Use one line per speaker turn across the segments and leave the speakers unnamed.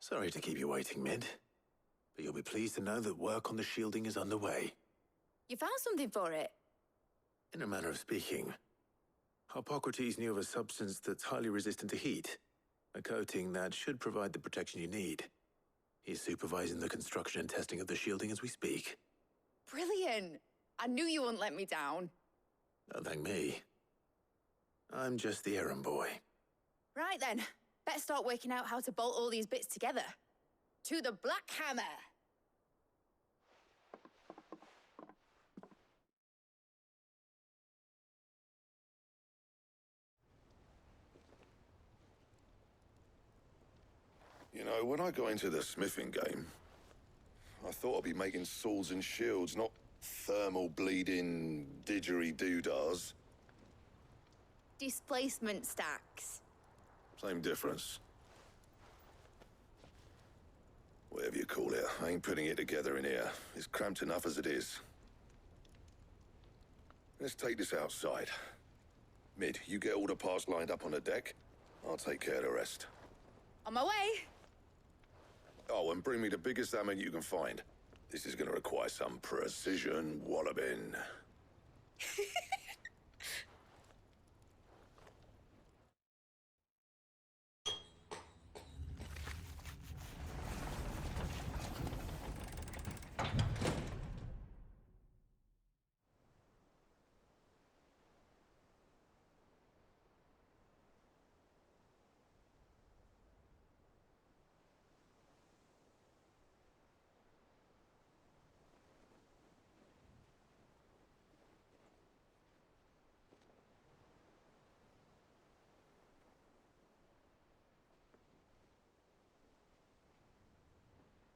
Sorry to keep you waiting, Mid. But you'll be pleased to know that work on the shielding is underway.
You found something for it?
In a manner of speaking. Hippocrates knew of a substance that's highly resistant to heat. A coating that should provide the protection you need. He's supervising the construction and testing of the shielding as we speak.
Brilliant! I knew you wouldn't let me down.
Don't thank me. I'm just the errand boy.
Right then, better start working out how to bolt all these bits together. To the Black Hammer!
You know, when I got into the smithing game, I thought I'd be making swords and shields, not thermal bleeding didgeridoo-dahs.
Displacement stacks.
Same difference. Whatever you call it, I ain't putting it together in here. It's cramped enough as it is. Let's take this outside. Mid, you get all the parts lined up on the deck. I'll take care of the rest.
On my way!
Oh, and bring me the biggest hammer you can find. This is gonna require some precision walloping.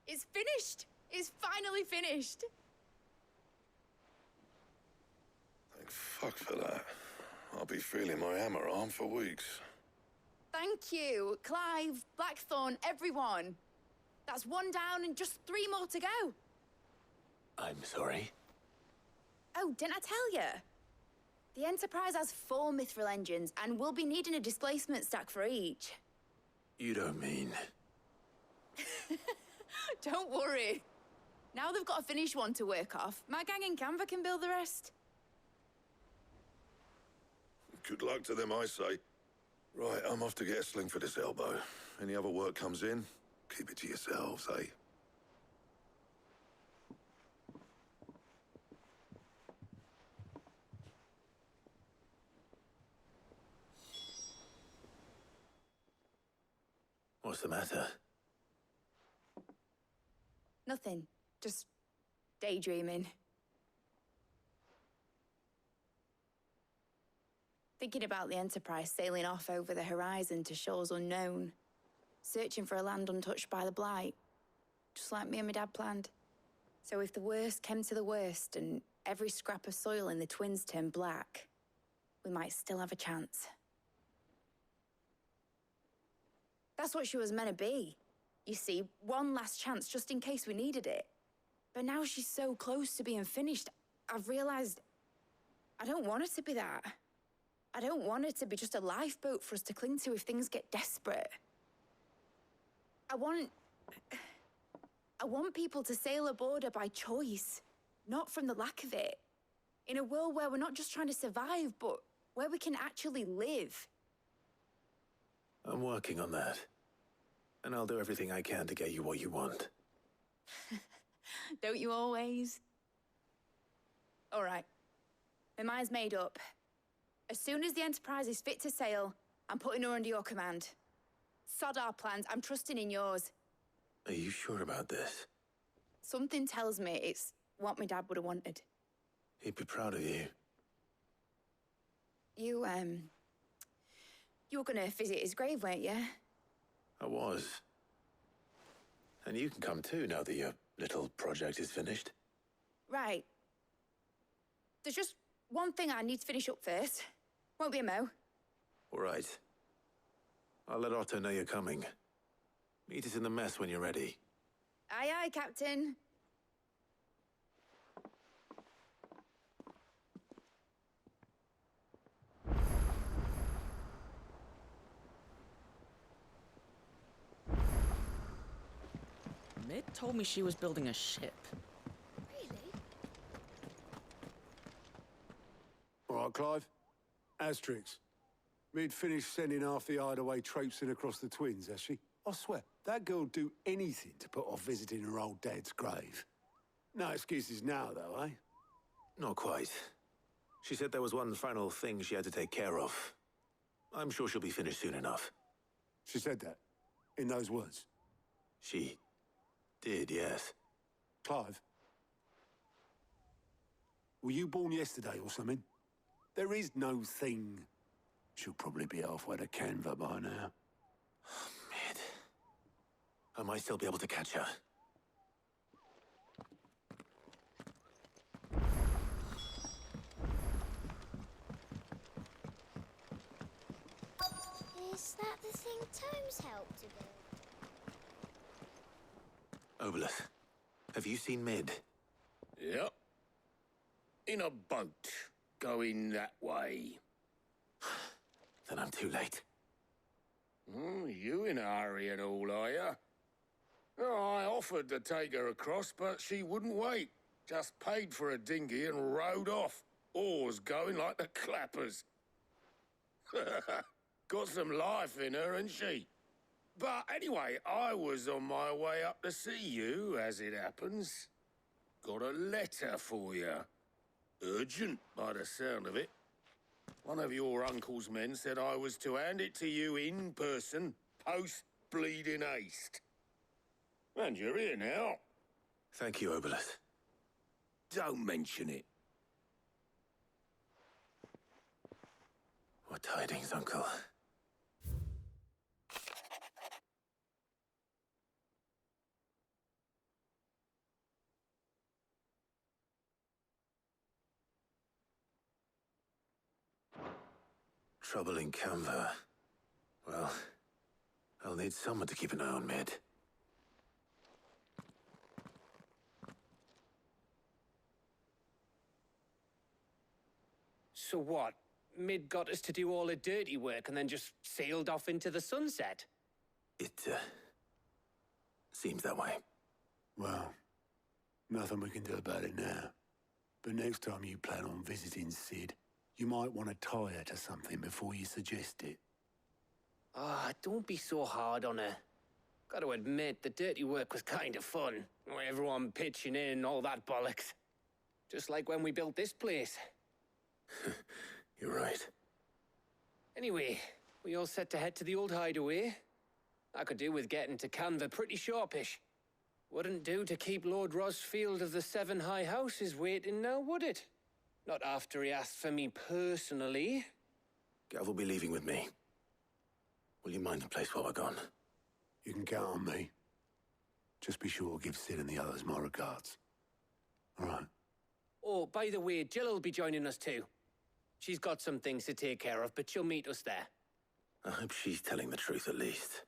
It's finished! It's finally finished!
Thank fuck for that. I'll be feeling my hammer arm for weeks.
Thank you, Clive, Blackthorn, everyone. That's one down and just 3 more to go.
I'm sorry?
Oh, didn't I tell you? The Enterprise has 4 mithril engines, and we'll be needing a displacement stack for each.
You don't mean...
Don't worry. Now they've got a finished one to work off, my gang in Canva can build the rest.
Good luck to them, I say. Right, I'm off to get a sling for this elbow. Any other work comes in, keep it to yourselves, eh?
What's the matter?
Nothing. Just daydreaming. Thinking about the Enterprise sailing off over the horizon to shores unknown. Searching for a land untouched by the Blight. Just like me and my dad planned. So if the worst came to the worst and every scrap of soil in the Twins turned black, we might still have a chance. That's what she was meant to be. You see, one last chance just in case we needed it. But now she's so close to being finished, I've realized I don't want her to be that. I don't want her to be just a lifeboat for us to cling to if things get desperate. I want people to sail aboard her by choice, not from the lack of it. In a world where we're not just trying to survive, but where we can actually live.
I'm working on that. And I'll do everything I can to get you what you want.
Don't you always? All right. My mind's made up. As soon as the Enterprise is fit to sail, I'm putting her under your command. Sod our plans, I'm trusting in yours.
Are you sure about this?
Something tells me it's what my dad would have wanted.
He'd be proud of you.
You were gonna visit his grave, weren't you?
I was. And you can come too now that your little project is finished.
Right. There's just one thing I need to finish up first. Won't be a mo.
All right. I'll let Otto know you're coming. Meet us in the mess when you're ready.
Aye, aye, Captain.
Mid told me she was building a ship.
Really?
All right, Clive. Asterix. Mid finished sending half the hideaway traipsing across the twins, has she? I swear, that girl'd do anything to put off visiting her old dad's grave. No excuses now, though, eh?
Not quite. She said there was one final thing she had to take care of. I'm sure she'll be finished soon enough.
She said that? In those words?
She did, yes.
Clive? Were you born yesterday or something? There is no thing. She'll probably be halfway to Canva by now.
Mid. I might still be able to catch her.
Is that the thing Tomes helped to build?
Obolus, have you seen Mid?
Yep. In a boat, going that way.
Then I'm too late.
You in a hurry and all, are you? Oh, I offered to take her across, but she wouldn't wait. Just paid for a dinghy and rowed off. Oars going like the clappers. Got some life in her, ain't she? But anyway, I was on my way up to see you, as it happens. Got a letter for you. Urgent, by the sound of it. One of your uncle's men said I was to hand it to you in person, post-bleeding haste. And you're here now.
Thank you, Obolus.
Don't mention it.
What tidings, Uncle? Trouble in Canva. Well, I'll need someone to keep an eye on Mid.
So what? Mid got us to do all the dirty work and then just sailed off into the sunset?
It, seems that way.
Well, nothing we can do about it now. But next time you plan on visiting Sid, you might want to tie her to something before you suggest it.
Ah, don't be so hard on her. Gotta admit, the dirty work was kind of fun. Everyone pitching in, all that bollocks. Just like when we built this place.
You're right.
Anyway, we all set to head to the old hideaway. I could do with getting to Canva pretty sharpish. Wouldn't do to keep Lord Rosfield of the Seven High Houses waiting now, would it? Not after he asked for me personally.
Gav will be leaving with me. Will you mind the place while we're gone?
You can count on me. Just be sure to give Sid and the others my regards. All right.
Oh, by the way, Jill will be joining us too. She's got some things to take care of, but she'll meet us there.
I hope she's telling the truth at least.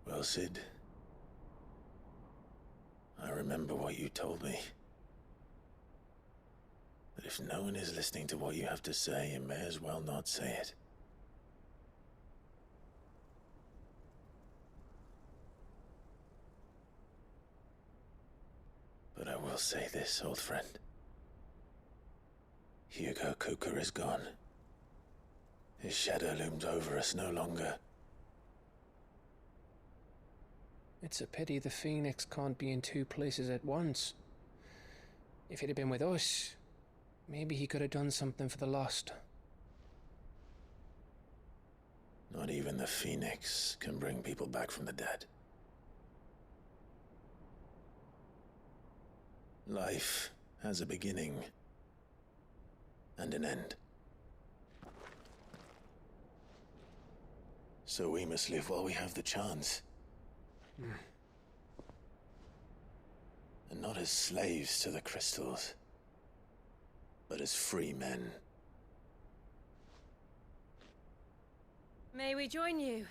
Well, Sid, I remember what you told me. That if no one is listening to what you have to say, you may as well not say it. But I will say this, old friend. Hugo Cooker is gone. His shadow looms over us no longer.
It's a pity the Phoenix can't be in two places at once. If it had been with us, Maybe he could have done something for the lost.
Not even the Phoenix can bring people back from the dead. Life has a beginning and an end. So we must live while we have the chance. And not as slaves to the crystals, but as free men.
May we join you?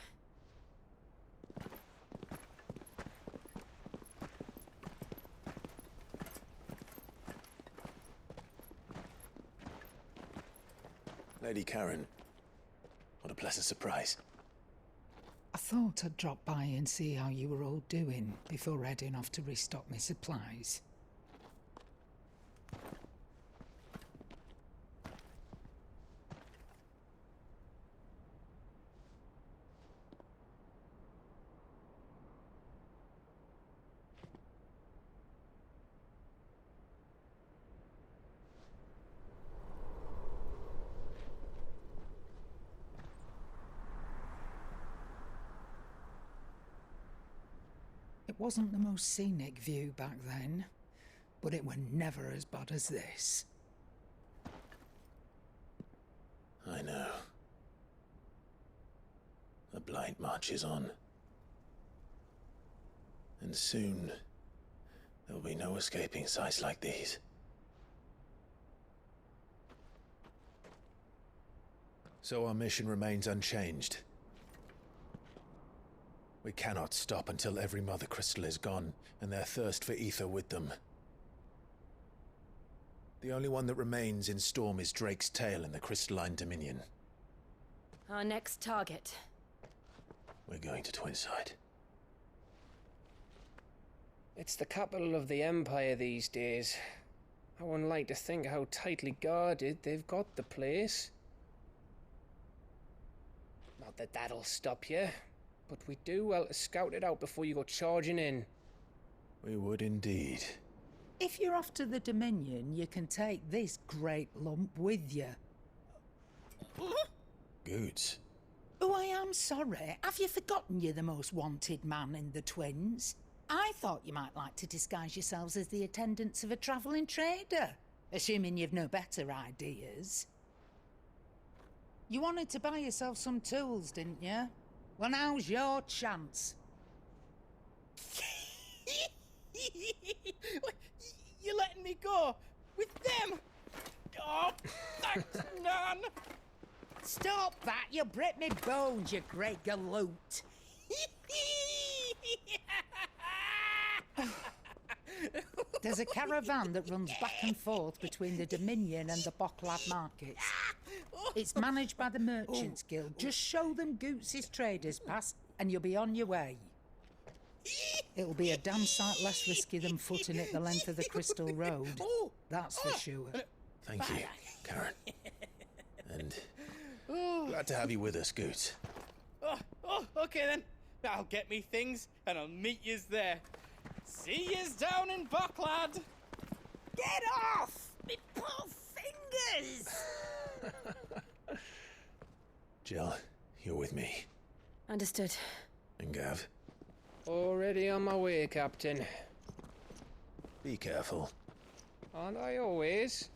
Lady Karen, what a pleasant surprise.
I thought I'd drop by and see how you were all doing before heading off to restock my supplies. It wasn't the most scenic view back then, but it were never as bad as this.
I know. The blight marches on. And soon, there'll be no escaping sights like these. So our mission remains unchanged. We cannot stop until every Mother Crystal is gone, and their thirst for ether with them. The only one that remains in Storm is Drake's tail in the Crystalline Dominion.
Our next target.
We're going to Twinside.
It's the capital of the Empire these days. I wouldn't like to think how tightly guarded they've got the place. Not that that'll stop you, but we do well to scout it out before you go charging in.
We would indeed.
If you're off to the Dominion, you can take this great lump with you.
Goods.
Oh, I am sorry. Have you forgotten you're the most wanted man in the Twins? I thought you might like to disguise yourselves as the attendants of a travelling trader, assuming you've no better ideas. You wanted to buy yourself some tools, didn't you? Well, now's your chance.
You're letting me go? With them? Oh, thanks, Nan!
Stop that! You'll break me bones, you great galoot! There's a caravan that runs back and forth between the Dominion and the Bocklad markets. It's managed by the Merchants Guild. Just show them Goots' traders pass and you'll be on your way. It'll be a damn sight less risky than footing it the length of the Crystal Road. That's for sure.
Thank you, Karen. And glad to have you with us, Goots.
Okay then. I'll get me things and I'll meet yous there. See yous down in Bocklad.
Get off! Me poor fingers!
Jill, you're with me.
Understood.
And Gav,
Already on my way, Captain.
be careful.
Aren't I always?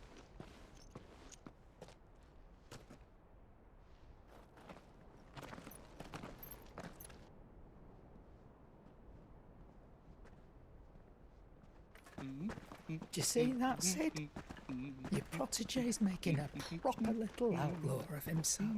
Do you see that, Sid? Your protege's making a proper little outlaw of himself.